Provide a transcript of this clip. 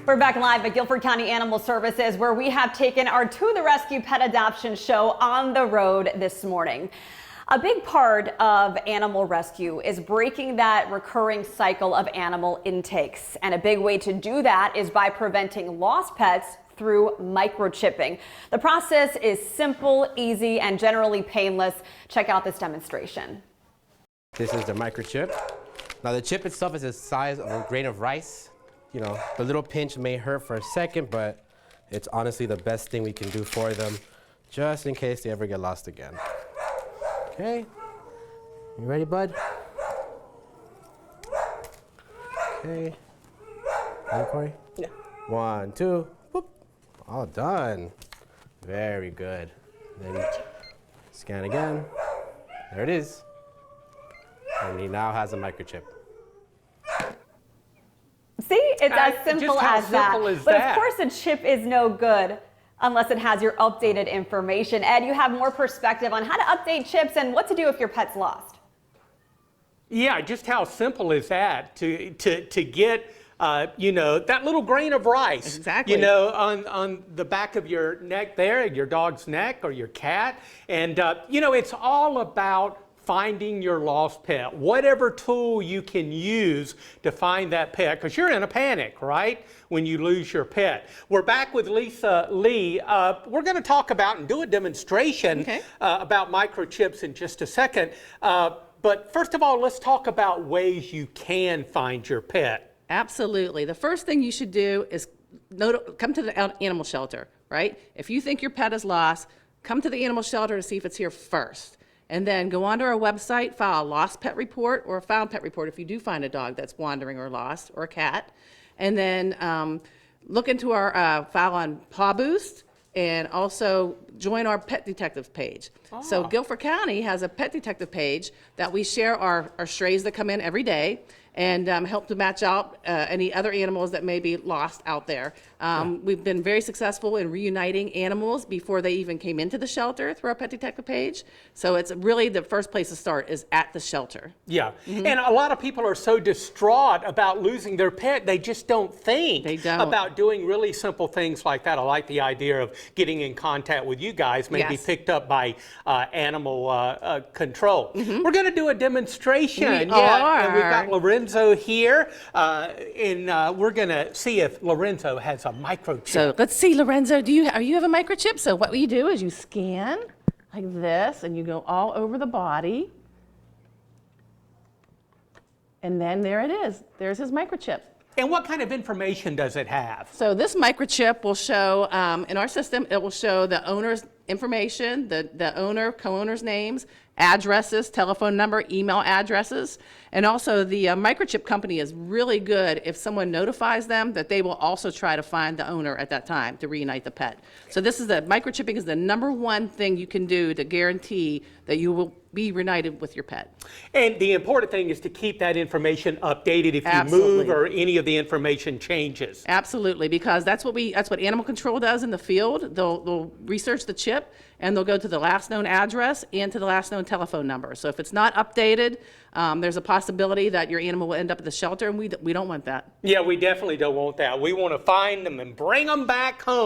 We're back live at Guilford County Animal Services, where we have taken our To the Rescue Pet Adoption Show on the road this morning. A big part of animal rescue is breaking that recurring cycle of animal intakes. And a big way to do that is by preventing lost pets through microchipping. The process is simple, easy, and generally painless. Check out this demonstration. This is the microchip. Now the chip itself is the size of a grain of rice. You know, the little pinch may hurt for a second, but it's honestly the best thing we can do for them, just in case they ever get lost again. Okay, you ready, bud? Okay, ready, Corey? Yeah. 1, 2, whoop, all done. Very good. Then scan again. There it is. And he now has a microchip. See, it's as simple as that. But of course, a chip is no good unless it has your updated information. Ed, you have more perspective on how to update chips and what to do if your pet's lost. Yeah, just how simple is that to get you know, that little grain of rice, exactly, you know, on the back of your neck there, your dog's neck or your cat. And, you know, it's all about finding your lost pet, whatever tool you can use to find that pet, because you're in a panic, right, when you lose your pet. We're back with Lisa Lee. We're going to talk about and do a demonstration about microchips in just a second. But first of all, let's talk about ways you can find your pet. Absolutely. The first thing you should do is come to the animal shelter, right? If you think your pet is lost, come to the animal shelter to see if it's here first. And then go onto our website, file a lost pet report or a found pet report if you do find a dog that's wandering or lost, or a cat. And then look into our file on Paw Boost, and also join our pet detective page. So Guilford County has a pet detective page that we share our strays that come in every day, and help to match out any other animals that may be lost out there. We've been very successful in reuniting animals before they even came into the shelter through our pet detective page. So it's really the first place to start is at the shelter. Yeah, and a lot of people are so distraught about losing their pet, they just don't think about doing really simple things like that. I like the idea of getting in contact with you guys, maybe picked up by animal control. We're going to do a demonstration. And we've got Lorenzo here, and we're going to see if Lorenzo has a microchip. So let's see, Lorenzo, do you have a microchip? So what you do is you scan like this, and you go all over the body. And then there it is. There's his microchip. And what kind of information does it have? So this microchip will show, in our system, it will show the owner's information, the owner, co-owner's names, addresses, telephone number, email addresses, and also the microchip company is really good if someone notifies them that they will also try to find the owner at that time to reunite the pet. So microchipping is the #1 thing you can do to guarantee that you will be reunited with your pet. And the important thing is to keep that information updated if you move or any of the information changes. Absolutely, because that's what animal control does in the field. They'll research the chip, and they'll go to the last known address and to the last known telephone number. So if it's not updated, there's a possibility that your animal will end up at the shelter, and we don't want that. Yeah, we definitely don't want that. We want to find them and bring them back home.